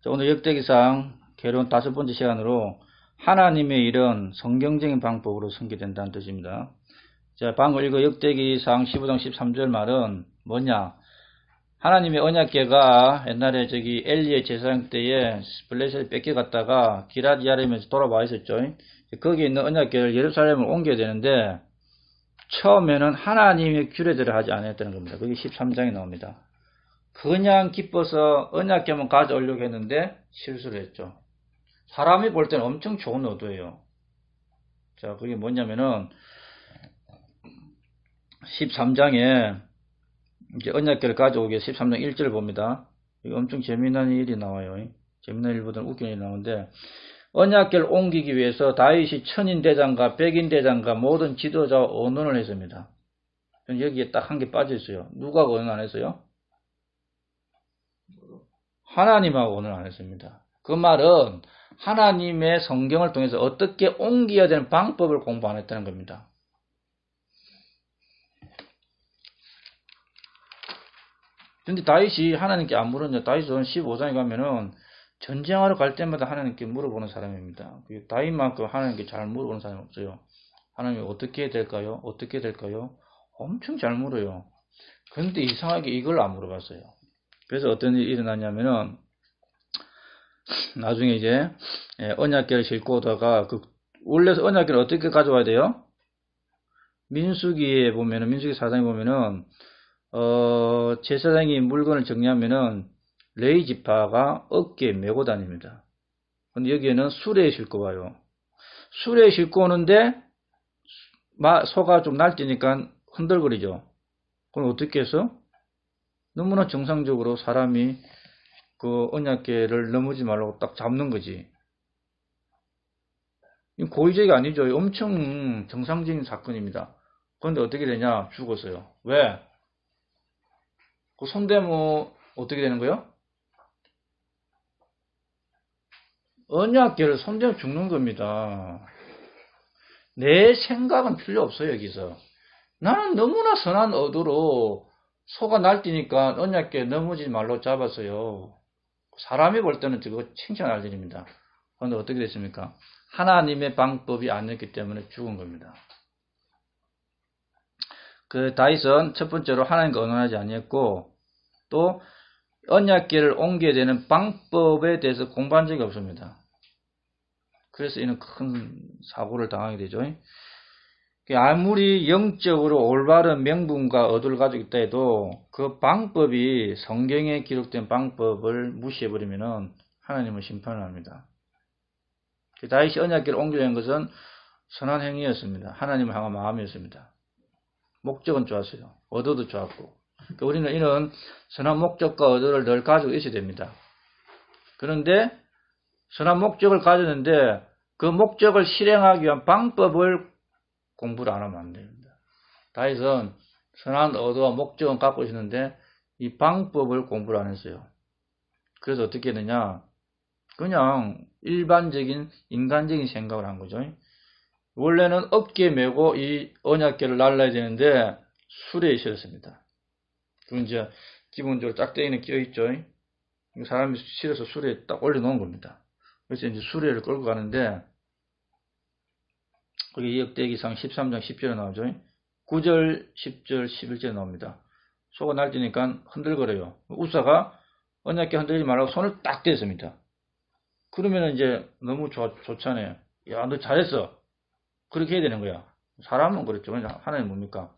자, 오늘 역대기상 개론 5번째 시간으로 하나님의 일은 성경적인 방법으로 성취된다는 뜻입니다. 자, 방금 읽은 역대기상 15장 13절 말은 뭐냐? 하나님의 언약궤가 옛날에 엘리의 제사장 때에 블레셋에 뺏겨갔다가 기럇 야림에서 돌아와 있었죠. 거기에 있는 언약궤를 예루살렘으로 옮겨야 되는데 처음에는 하나님의 규례대로 하지 않았다는 겁니다. 그게 13장에 나옵니다. 그냥 기뻐서 언약궤만 가져오려고 했는데 실수를 했죠. 사람이 볼 때는 엄청 좋은 의도예요. 자, 그게 뭐냐면은 13장에 이제 언약궤를 가져오기 위해 13장 1절을 봅니다. 이거 엄청 재미난 일이 나와요. 재미난 일보다는 웃기는 일이 나오는데 언약궤를 옮기기 위해서 다윗이 천인대장과 백인대장과 모든 지도자와 의논을 했습니다. 여기에 딱 한 개 빠져 있어요. 누가 의논 안 했어요? 하나님하고 의논 안 했습니다. 그 말은 하나님의 성경을 통해서 어떻게 옮겨야 되는 방법을 공부 안 했다는 겁니다. 근데 다윗이 하나님께 안 물었냐? 다윗은 15장에 가면은 전쟁하러 갈 때마다 하나님께 물어보는 사람입니다. 다윗만큼 하나님께 잘 물어보는 사람이 없어요. 하나님 어떻게 될까요? 어떻게 될까요? 엄청 잘 물어요. 근데 이상하게 이걸 안 물어봤어요. 그래서 어떤 일이 일어났냐면은 나중에 이제 언약궤를 싣고 오다가 원래 언약궤를 어떻게 가져와야 돼요? 민수기에 보면은 민수기 4장에 보면은 제사장이 물건을 정리하면은 레위 지파가 어깨에 메고 다닙니다. 근데 여기에는 수레에 싣고 와요. 수레에 싣고 오는데 소가 좀 날뛰니까 흔들거리죠. 그럼 어떻게 해서? 너무나 정상적으로 사람이 그 언약궤를 넘어지지 말라고 딱 잡는 거지. 이건 고의적이 아니죠. 엄청 정상적인 사건입니다. 그런데 어떻게 되냐? 죽었어요. 왜? 그 손대면 어떻게 되는 거예요? 언약궤를 손대면 죽는 겁니다. 내 생각은 필요 없어요, 여기서. 나는 너무나 선한 의도로 소가 날뛰니까 언약궤 넘어지지 말라고 잡았어요. 사람이 볼 때는 그거 칭찬할 일입니다. 그런데 어떻게 됐습니까? 하나님의 방법이 아니었기 때문에 죽은 겁니다. 그 다윗은 첫 번째로 하나님과 의논하지 아니했고 또 언약궤를 옮겨야 되는 방법에 대해서 공부한 적이 없습니다. 그래서 이는 큰 사고를 당하게 되죠. 아무리 영적으로 올바른 명분과 의도를 가지고 있다 해도 그 방법이 성경에 기록된 방법을 무시해버리면 하나님은 심판을 합니다. 다윗이 언약궤를 옮기려는 것은 선한 행위였습니다. 하나님을 향한 마음이었습니다. 목적은 좋았어요. 의도도 좋았고. 그러니까 우리는 이런 선한 목적과 의도를 늘 가지고 있어야 됩니다. 그런데 선한 목적을 가졌는데 그 목적을 실행하기 위한 방법을 공부를 안 하면 안 됩니다. 다윗은 선한 의도와 목적은 갖고 있었는데 이 방법을 공부를 안 했어요. 그래서 어떻게 했느냐? 그냥 일반적인 인간적인 생각을 한 거죠. 원래는 어깨에 메고 이 언약궤를 날라야 되는데 수레에 실었습니다. 그럼 이제 기본적으로 짝대기는 끼어있죠. 사람이 실어서 수레에 딱 올려놓은 겁니다. 그래서 이제 수레를 끌고 가는데 거기 역대기상 13장 10절에 나오죠. 9절, 10절, 11절에 나옵니다. 소가 날뛰니까 흔들거려요. 우사가 언약궤 흔들리지 말라고 손을 딱 댔습니다. 그러면 이제 너무 좋잖아요. 야, 너 잘했어. 그렇게 해야 되는 거야. 사람은 그렇죠. 하나님 뭡니까?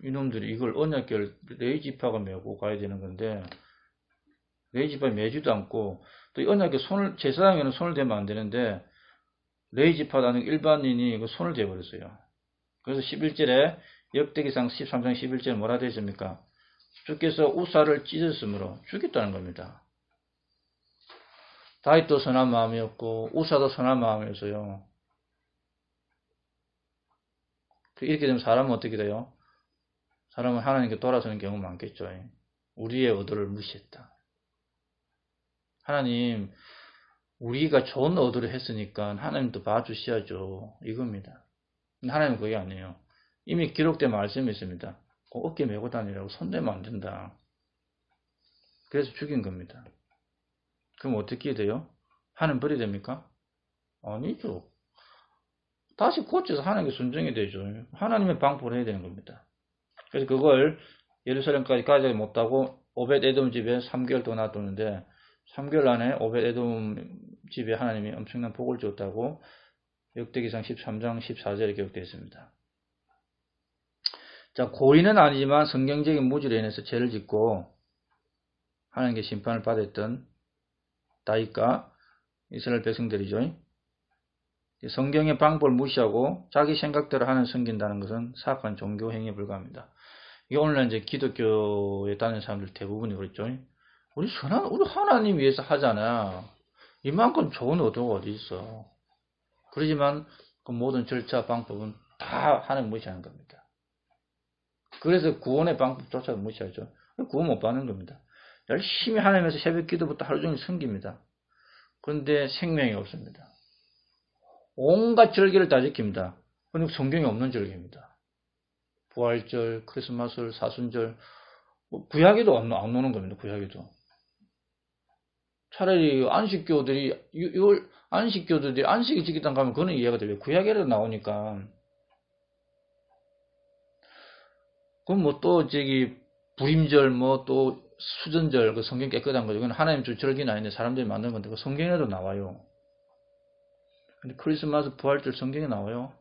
이놈들이 이걸 언약궤를 레위 지파가 메고 가야 되는 건데 레위 지파 메지도 않고 또 이 언약궤 제사장에는 손을 대면 안 되는데 레위 지파라는 일반인이 그 손을 대버렸어요. 그래서 11절에 역대기상 13장 11절에 뭐라 되어 있습니까? 주께서 우사를 찢었으므로 죽였다는 겁니다. 다윗도 선한 마음이었고 우사도 선한 마음이었어요. 이렇게 되면 사람은 어떻게 돼요? 사람은 하나님께 돌아서는 경우가 많겠죠. 우리의 의도를 무시했다. 하나님, 우리가 좋은 의도를 했으니까 하나님도 봐주셔야죠. 이겁니다. 하나님은 그게 아니에요. 이미 기록된 말씀이 있습니다. 어깨 메고 다니라고 손대면 안 된다. 그래서 죽인 겁니다. 그럼 어떻게 돼요? 하나님 버려야 됩니까? 아니죠. 다시 고쳐서 하나님께 순종이 되죠. 하나님의 방법을 해야 되는 겁니다. 그래서 그걸 예루살렘까지 가지 못하고 오벳 에돔 집에 3개월 동안 놔두는데 3개월 안에 오벳 에돔 집에 하나님이 엄청난 복을 줬다고 역대기상 13장 14절에 기록되어 있습니다. 자, 고의는 아니지만 성경적인 무지로 인해서 죄를 짓고 하나님께 심판을 받았던 다윗과 이스라엘 백성들이죠. 성경의 방법을 무시하고 자기 생각대로 하는 섬긴다는 것은 사악한 종교 행위에 불과합니다. 이게 오늘날 이제 기독교에 다니는 사람들 대부분이 그랬죠. 우리 하나님 위해서 하잖아. 이만큼 좋은 의도가 어디 있어. 그러지만 그 모든 절차 방법은 다 하나님 무시하는 겁니다. 그래서 구원의 방법조차도 무시하죠. 구원 못 받는 겁니다. 열심히 하나님에서 새벽 기도부터 하루 종일 섬깁니다. 그런데 생명이 없습니다. 온갖 절기를 다 지킵니다. 그런데 성경에 없는 절기입니다. 부활절, 크리스마스, 사순절, 구약에도 안 노는 겁니다. 구약에도. 차라리 안식교들이 안식이 지키다 가면 그거는 이해가 돼요. 구약에도 나오니까. 그럼 뭐 또 불임절 또 수전절 그 성경 깨끗한 거죠. 그건 하나님 주 절기는 아닌데 사람들이 만든 건데 그 성경에도 나와요. 근데 크리스마스 부활절 성경에 나와요.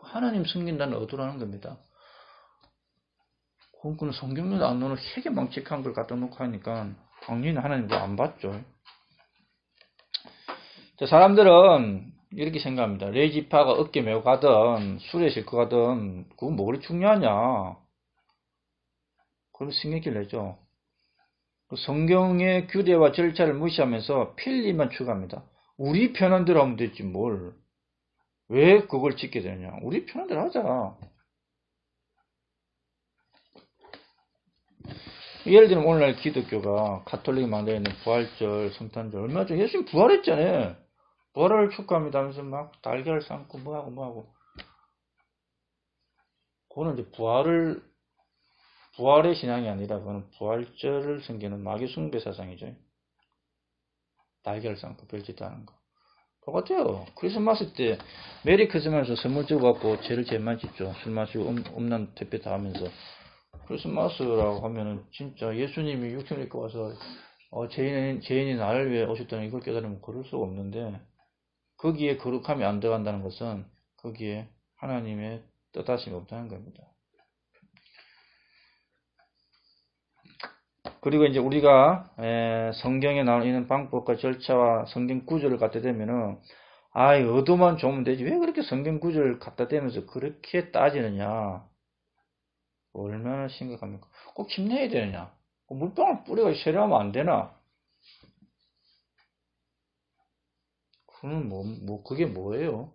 하나님 섬긴다는 의도라는 겁니다. 그건 성경에도 안 나오는 되게 망측한 걸 갖다 놓고 하니까 당연히 하나님 그거 안 받죠. 자, 사람들은 이렇게 생각합니다. 레지파가 어깨 메고 가든 술에 싣고 가든 그건 뭐 그리 중요하냐. 그럼 승리기를 내죠. 성경의 규례와 절차를 무시하면서 필리만 추구합니다. 우리 편한 대로 하면 되지 뭘. 왜 그걸 지켜야 되느냐. 우리 편한 대로 하자. 예를 들면 오늘날 기독교가 가톨릭이 만들어있는 부활절, 성탄절 얼마 전에 예수님 부활했잖아요. 부활을 축하합니다 하면서 막 달걀을 삶고 뭐하고 그거는 이제 부활의 신앙이 아니라 그거는 부활절을 섬기는 마귀 숭배 사상이죠. 달걀을 삶고 별짓도 하는 거. 똑같아요. 크리스마스 때 메리 크리스마스 선물 주고갖고 죄를 제일 많이 짓죠. 술 마시고 음란 퇴폐 다 하면서. 크리스마스라고 하면은 진짜 예수님이 육신을 입고 와서 죄인이 나를 위해 오셨다는 이걸 깨달으면 그럴 수가 없는데 거기에 거룩함이 안 들어간다는 것은 거기에 하나님의 뜻하심이 없다는 겁니다. 그리고 이제 우리가 성경에 나오는 방법과 절차와 성경 구절을 갖다 대면은 의도만 좋으면 되지 왜 그렇게 성경 구절을 갖다 대면서 그렇게 따지느냐. 얼마나 심각합니까? 꼭 힘내야 되느냐? 물방울 뿌리가 세려하면 안 되나? 그러면 그게 뭐예요?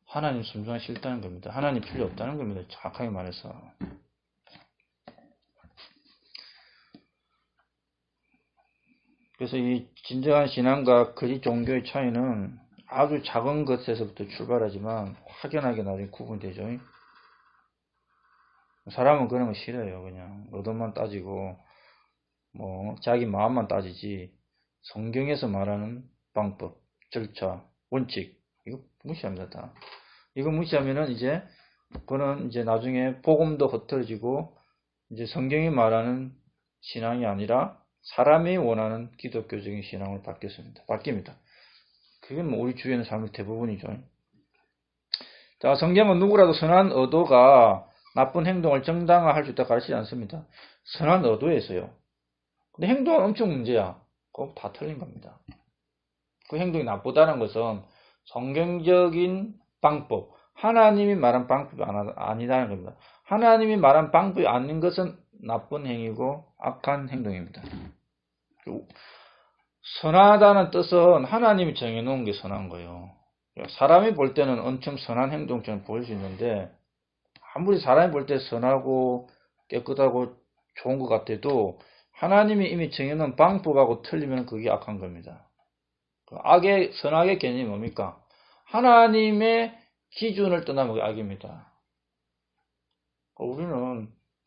하나님 순종하기 싫다는 겁니다. 하나님 필요 없다는 겁니다. 정확하게 말해서. 그래서 이 진정한 신앙과 거짓 종교의 차이는 아주 작은 것에서부터 출발하지만 확연하게 나중에 구분되죠. 사람은 그런 거 싫어요. 그냥 의도만 따지고 자기 마음만 따지지 성경에서 말하는 방법, 절차, 원칙 이거 무시합니다. 다. 이거 무시하면은 그거는 나중에 복음도 흩어지고 성경이 말하는 신앙이 아니라 사람이 원하는 기독교적인 신앙으로 바뀝니다. 그게 우리 주위에는 사람들 대부분이죠. 자, 성경은 누구라도 선한 의도가 나쁜 행동을 정당화할 수 있다 가르치지 않습니다. 선한 의도에서요. 근데 행동은 엄청 문제야. 그거 다 틀린 겁니다. 그 행동이 나쁘다는 것은 성경적인 방법, 하나님이 말한 방법이 아니다는 겁니다. 하나님이 말한 방법이 아닌 것은 나쁜 행위고 악한 행동입니다. 선하다는 뜻은 하나님이 정해놓은 게 선한 거예요. 사람이 볼 때는 엄청 선한 행동처럼 보일 수 있는데 아무리 사람이 볼 때 선하고 깨끗하고 좋은 것 같아도 하나님이 이미 정해놓은 방법하고 틀리면 그게 악한 겁니다. 선악의 개념이 뭡니까? 하나님의 기준을 떠나면 그게 악입니다.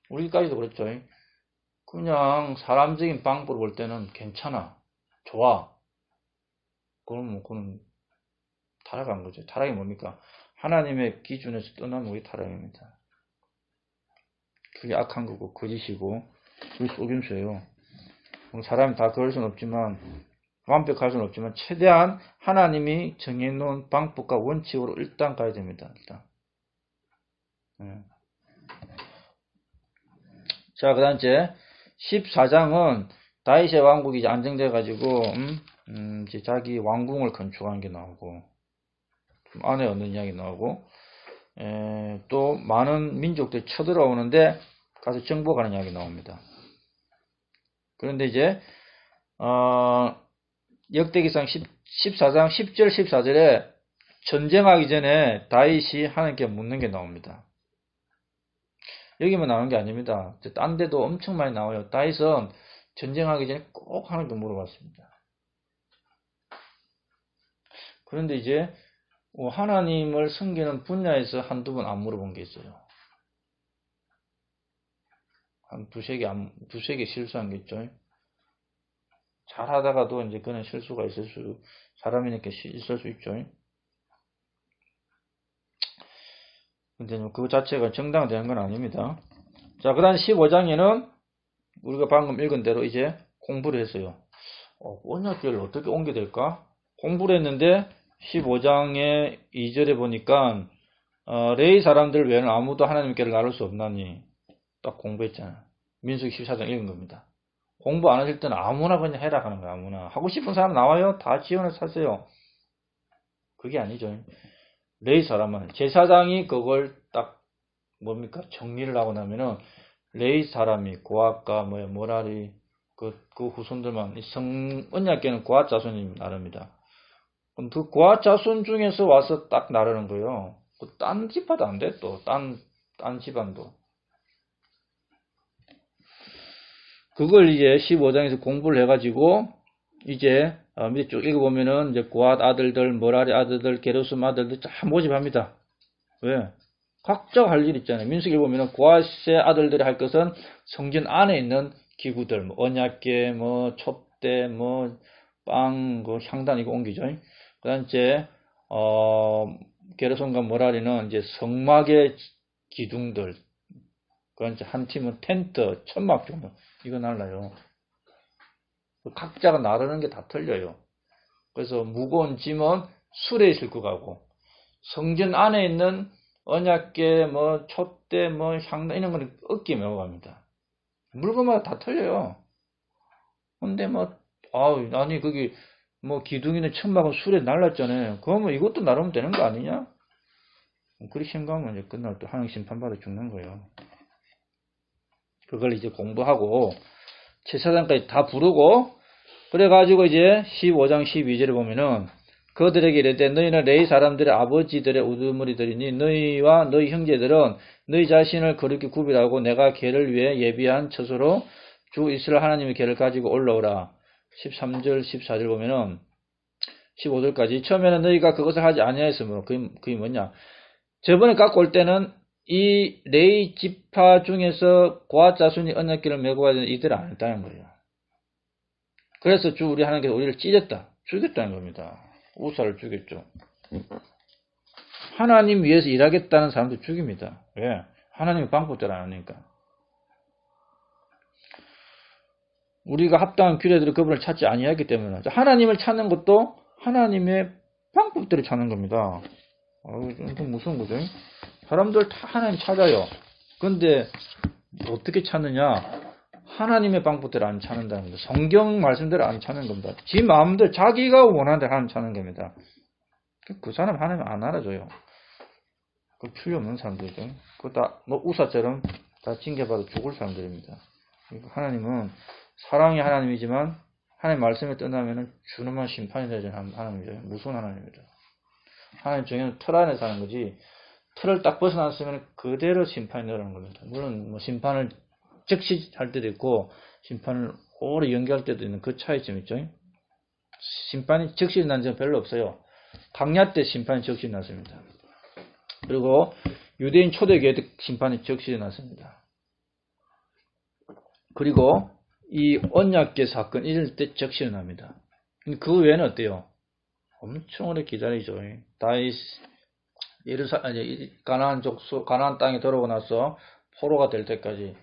우리까지도 그렇죠. 그냥 사람적인 방법으로 볼 때는 괜찮아. 좋아. 그럼 그건 타락한 거죠. 타락이 뭡니까? 하나님의 기준에서 떠나면 그게 타락입니다. 그게 악한 거고 거짓이고 그게 속임수예요. 사람이 다 그럴 수는 없지만 완벽할 수는 없지만 최대한 하나님이 정해놓은 방법과 원칙으로 일단 가야 됩니다. 일단. 자, 그 다음 이제 14장은 다윗의 왕국이 이제 안정돼 가지고 이제 자기 왕궁을 건축한 게 나오고 아내 얻는 이야기 나오고 또 많은 민족들이 쳐들어오는데 가서 정복하는 이야기 나옵니다. 그런데 이제 역대기상 14장 10절 14절에 전쟁하기 전에 다윗이 하나님께 묻는 게 나옵니다. 여기만 나오는 게 아닙니다. 딴 데도 엄청 많이 나와요. 다윗은 전쟁하기 전에 꼭 하나님께 물어봤습니다. 그런데 이제 하나님을 섬기는 분야에서 한두 번 안 물어본 게 있어요. 한 두세 개 실수한 게 있죠. 잘 하다가도 이제 그런 실수가 사람이니까 있을 수 있죠. 근데 그 자체가 정당화되는 건 아닙니다. 자, 그 다음 15장에는 우리가 방금 읽은 대로 이제 공부를 했어요. 언약궤를 어떻게 옮겨야 될까? 공부를 했는데 15장의 2절에 보니까 레위 사람들 외에는 아무도 하나님께를 나눌 수 없나니 딱 공부했잖아. 민수기 14장 읽은 겁니다. 공부 안 하실 때는 아무나 그냥 해라 하는 거야. 아무나. 하고 싶은 사람 나와요. 다 지원해서 하세요. 그게 아니죠. 레위 사람은 제사장이 그걸 딱 뭡니까? 정리를 하고 나면은 레위 사람이 고앗과 모라리 그 후손들만 언약궤는 고앗 자손이 나릅니다. 그럼 그 고앗 자손 중에서 와서 딱 나르는 거예요. 딴 집화도 안 돼. 또 딴 집안도. 그걸 이제 15장에서 공부를 해가지고 이제 밑에 쭉 읽어보면은 이제 고앗 아들들, 머라리 아들들, 게르솜 아들들 다 모집합니다. 왜? 각자가 할 일 있잖아요. 민수기 보면은 고앗의 아들들이 할 것은 성전 안에 있는 기구들, 언약궤, 촛대, 빵, 향단 이거 옮기죠. 그다음 이제 게르솜과 머라리는 이제 성막의 기둥들, 그건 이제 한 팀은 텐트, 천막 정도 이거 날라요. 각자가 나르는 게 다 틀려요. 그래서 무거운 짐은 수레에 싣고 가고 성전 안에 있는 언약궤, 촛대, 향단 이런 거는 어깨에 메고 갑니다. 물건마다 다 틀려요. 근데 아니 거기 기둥이나 천막은 수레에 날랐잖아요. 그러면 이것도 나르면 되는 거 아니냐? 그리 심각하면 이제 끝날 때 하나님 심판받아 죽는 거예요. 그걸 이제 공부하고 제사장까지 다 부르고 그래가지고 이제 15장 12절에 보면은 그들에게 이르되 너희는 레위 사람들의 아버지들의 우두머리들이니 너희와 너희 형제들은 너희 자신을 거룩히 구별하고 내가 걔를 위해 예비한 처소로 주 이스라엘 하나님의 걔를 가지고 올라오라. 13절 14절 보면은 15절까지 처음에는 너희가 그것을 하지 아니하였으므로 그게 뭐냐? 저번에 갖고 올 때는 이 레위 지파 중에서 고앗 자손이 언약궤를 메고 가야 되는 이들을 안 했다는 거예요. 그래서 우리 하나님께서 우리를 찢었다. 죽였다는 겁니다. 우사를 죽였죠. 하나님 위해서 일하겠다는 사람도 죽입니다. 왜? 하나님의 방법대로 안 하니까. 우리가 합당한 규례대로 그분을 찾지 아니하기 때문에 하나님을 찾는 것도 하나님의 방법대로 찾는 겁니다. 좀 무서운 거죠. 사람들 다 하나님 찾아요. 근데 어떻게 찾느냐? 하나님의 방법대로 안 찾는다는 겁니다. 성경 말씀대로 안 찾는 겁니다. 지 마음대로 자기가 원하는 대로 하나님 찾는 겁니다. 그 사람 하나님 안 알아줘요. 그 필요 없는 사람들이죠. 그거 다 우사처럼 다 징계받아 죽을 사람들입니다. 하나님은 사랑의 하나님이지만 하나님 말씀에 떠나면은 준엄한 심판이 되는 하나님이죠. 무서운 하나님입니다. 하나님 정해놓은 틀 안에 사는 거지 틀을 딱 벗어났으면 그대로 심판이 내려오는 겁니다. 물론 심판을 즉시 할 때도 있고 심판을 오래 연기할 때도 있는 그 차이점 있죠. 심판이 즉시 난 적은 별로 없어요. 강야 때 심판이 즉시 났습니다. 그리고 유대인 초대교회 때 심판이 즉시 났습니다. 그리고 이 언약궤 사건 이럴 때 적시는 합니다. 그 외에는 어때요? 엄청 오래 기다리죠. 다윗 가나안 땅에 들어오고 나서 포로가 될 때까지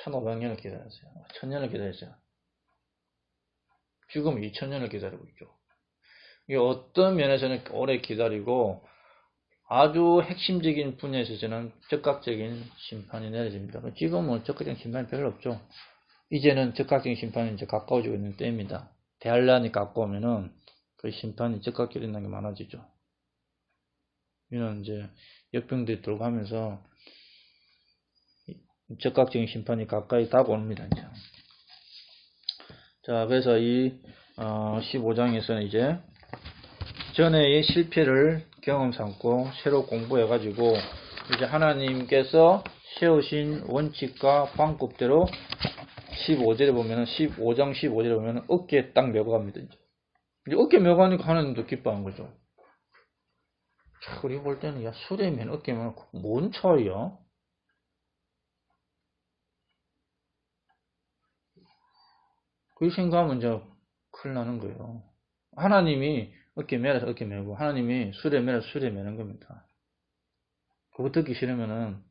1500년을 기다렸어요. 1000년을 기다렸어요. 지금 2000년을 기다리고 있죠. 이게 어떤 면에서는 오래 기다리고 아주 핵심적인 분야에 있어서는 즉각적인 심판이 내려집니다. 지금은 즉각적인 심판이 별로 없죠. 이제는 즉각적인 심판이 이제 가까워지고 있는 때입니다. 대환란이 가까우면은 그 심판이 즉각적으로 일어나는 게 많아지죠. 이는 이제 역병들이 들어가면서 즉각적인 심판이 가까이 다가옵니다. 이제. 자, 그래서 이 15장에서는 이제 전에의 실패를 경험 삼고 새로 공부해가지고 이제 하나님께서 세우신 원칙과 방법대로 15절에 보면은 15장 15절에 보면은 어깨에 딱 메고 갑니다. 이제 어깨 메고 가니까 하나님도 기뻐한 거죠. 자, 우리 볼 때는 야 수레면 어깨면 뭔 차이야? 그 생각하면 이제 큰일 나는 거예요. 하나님이 어깨 매라서 어깨 매고 하나님이 수레 매라서 수레 매는 겁니다. 그거 듣기 싫으면은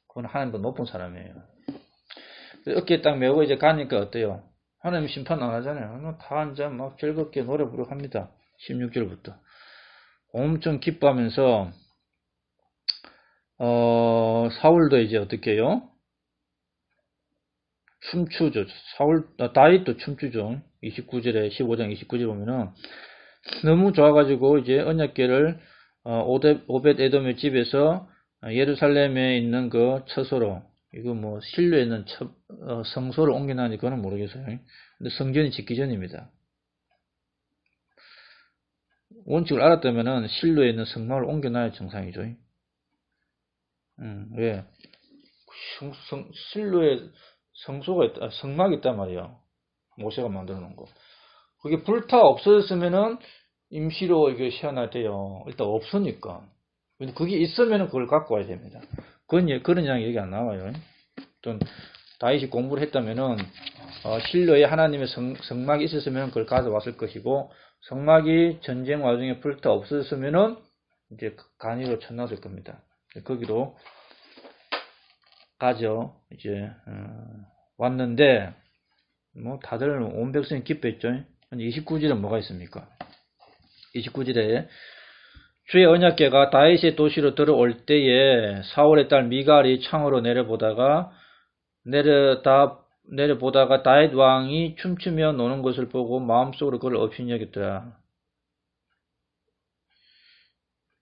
그건 하나님보다 높은 사람이에요. 어깨에 딱 메고 이제 가니까 어때요? 하나님 심판 안 하잖아요. 다 이제 막 즐겁게 노래 부르고 합니다. 16절부터. 엄청 기뻐하면서, 사울도 이제 어떻게 해요? 춤추죠. 다윗도 춤추죠. 29절에, 15장 29절에 보면은, 너무 좋아가지고 이제 언약궤를, 오벳 에돔의 집에서 예루살렘에 있는 그 처소로, 이거 뭐 실로에 있는 성소를 옮겨나니 그거는 모르겠어요. 근데 성전이 짓기 전입니다. 원칙을 알았다면은 실로에 있는 성막을 옮겨놔야 정상이죠. 왜? 실로에 성소가 있다, 성막이 있단 말이야. 모세가 만들어 놓은 거. 그게 불타 없어졌으면은 임시로 이게 시원할 때요. 일단 없으니까. 근데 그게 있으면은 그걸 갖고 와야 됩니다. 그런 양 얘기 안 나와요. 또 다윗이 공부를 했다면은 실로에 하나님의 성막이 있었으면 그걸 가져왔을 것이고 성막이 전쟁 와중에 불타 없어졌으면은 이제 간이로 쳐놨을 겁니다. 거기로 가져 이제 왔는데 뭐 다들 온 백성이 기뻐했죠. 29절에 뭐가 있습니까? 29절에 주의 언약궤가 다윗의 도시로 들어올 때에 사울의 딸 미갈이 창으로 내려보다가 다윗 왕이 춤추며 노는 것을 보고 마음속으로 그를 업신이 여겼더라.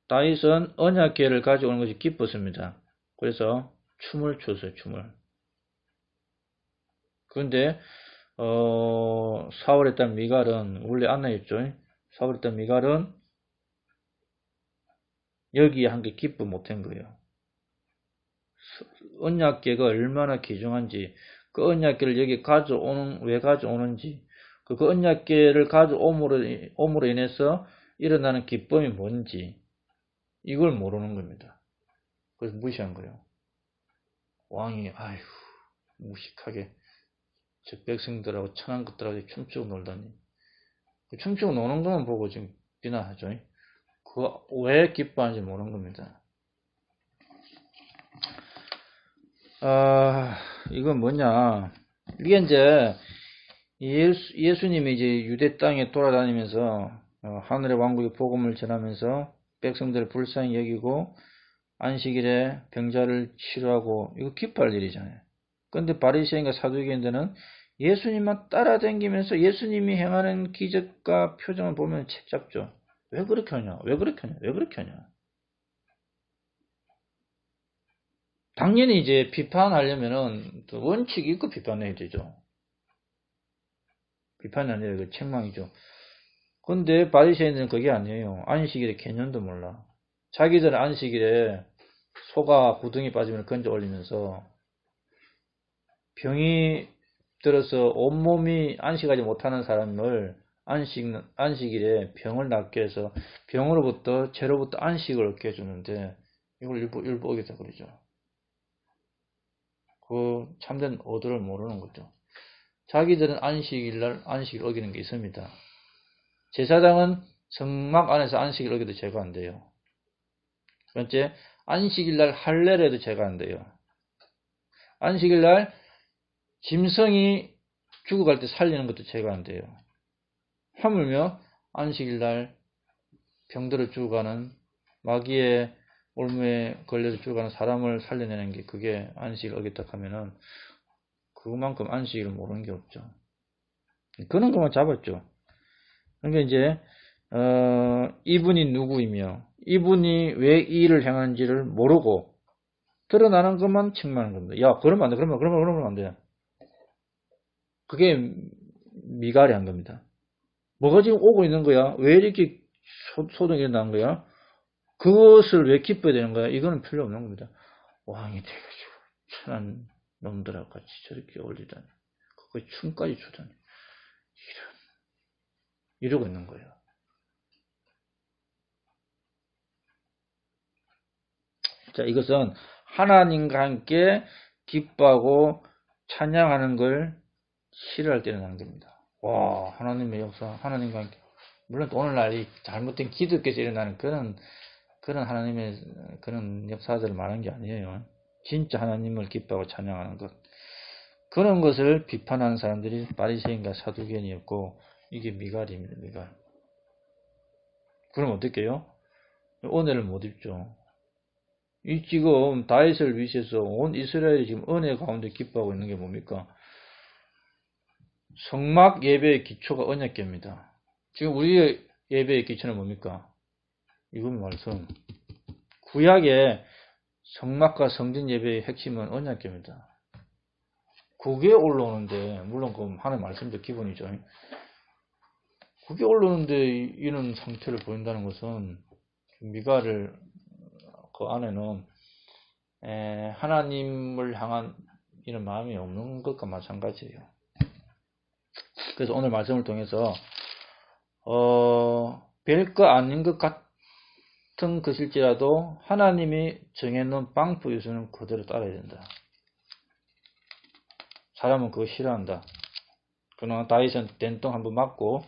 다윗은 언약궤를 가져오는 것이 기뻤습니다. 그래서 춤을 췄어요. 춤을. 그런데 사울의 딸 미갈은 원래 안나였죠. 사울의 딸 미갈은 여기에 한 게 기뻐 못한 거예요. 언약궤가 얼마나 귀중한지, 그 언약궤를 여기 왜 가져오는지, 그 언약궤를 가져옴으로 인해서 일어나는 기쁨이 뭔지, 이걸 모르는 겁니다. 그래서 무시한 거예요. 왕이, 아휴, 무식하게, 저 백성들하고 천한 것들하고 춤추고 놀다니. 춤추고 노는 것만 보고 지금 비난하죠. 왜 기뻐하는지 모르는 겁니다. 이건 뭐냐. 이게 이제 예수님이 이제 유대 땅에 돌아다니면서 하늘의 왕국의 복음을 전하면서 백성들을 불쌍히 여기고 안식일에 병자를 치료하고 이거 기뻐할 일이잖아요. 그런데 바리새인과 사두개인들은 예수님만 따라다니면서 예수님이 행하는 기적과 표정을 보면 책잡죠. 왜 그렇게 하냐? 왜 그렇게 하냐? 왜 그렇게 하냐? 당연히 이제 비판하려면은 원칙이 있고 비판해야 되죠. 비판이 아니라 그 책망이죠. 근데 바리새인들은 그게 아니에요. 안식일의 개념도 몰라. 자기들은 안식일에 소가 구덩이 빠지면 건져 올리면서 병이 들어서 온몸이 안식하지 못하는 사람을 안식일에 병을 낫게 해서 죄로부터 안식을 얻게 해주는데 이걸 일부 어기다 그러죠. 그 참된 어도를 모르는 거죠. 자기들은 안식일날 안식일 어기는 게 있습니다. 제사장은 성막 안에서 안식일 어기도 제가 안 돼요. 번째, 안식일날 할례를 해도 제가 안 돼요. 안식일날 짐승이 죽어갈 때 살리는 것도 제가 안 돼요. 하물며 안식일날 병들어 죽어가는 마귀의 올무에 걸려서 죽어가는 사람을 살려내는 게 그게 안식일 어겼다 하면은 그만큼 안식일을 모르는 게 없죠. 그런 것만 잡았죠. 그러니까 이제 이분이 누구이며 이분이 왜 이 일을 행하는지를 모르고 드러나는 것만 책망하는 겁니다. 야, 그러면 안 돼. 그러면 안 돼. 그게 미가리 한 겁니다. 뭐가 지금 오고 있는 거야? 왜 이렇게 소동이 일어난 거야? 그것을 왜 기뻐야 되는 거야? 이거는 필요 없는 겁니다. 왕이 돼가지고 천한 놈들하고 같이 저렇게 올리다니, 그거 춤까지 추다니, 이러고 있는 거예요. 자, 이것은 하나님과 함께 기뻐하고 찬양하는 걸 싫어할 때는 하는 겁니다. 와, 하나님의 역사, 하나님과 함께. 물론 오늘날 이 잘못된 기독교에서 일어나는 그런 하나님의 그런 역사들을 말하는 게 아니에요. 진짜 하나님을 기뻐하고 찬양하는 것. 그런 것을 비판하는 사람들이 바리새인과 사두개인이었고, 이게 미갈입니다. 미갈. 그럼 어떻게 해요? 은혜를 못 입죠. 이 지금 다윗을 위시해서 온 이스라엘이 지금 은혜 가운데 기뻐하고 있는 게 뭡니까? 성막 예배의 기초가 언약궤입니다. 지금 우리의 예배의 기초는 뭡니까? 이건 말씀. 구약의 성막과 성전 예배의 핵심은 언약궤입니다. 그게 올라오는데, 물론 그 하나님 말씀도 기본이죠. 그게 올라오는데 이런 상태를 보인다는 것은 미가를 그 안에는 하나님을 향한 이런 마음이 없는 것과 마찬가지예요. 그래서 오늘 말씀을 통해서 별거 아닌 것 같은 것일지라도 하나님이 정해놓은 방법 유수는 그대로 따라야 된다. 사람은 그거 싫어한다. 그러나 다윗은 된통 한번 맞고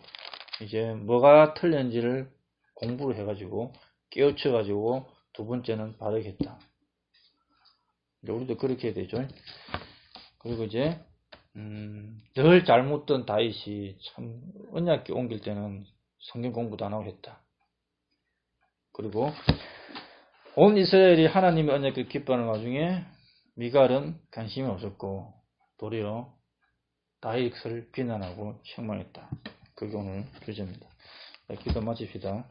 이제 뭐가 틀렸는지를 공부를 해가지고 깨우쳐가지고 두 번째는 바르겠다. 우리도 그렇게 해야 되죠. 그리고 이제 늘 잘못된 다윗이 참 언약궤 옮길 때는 성경 공부도 안 하고 했다. 그리고 온 이스라엘이 하나님의 언약궤 기뻐하는 와중에 미갈은 관심이 없었고 도리어 다윗을 비난하고 책망했다. 그게 오늘 주제입니다. 기도 마칩시다.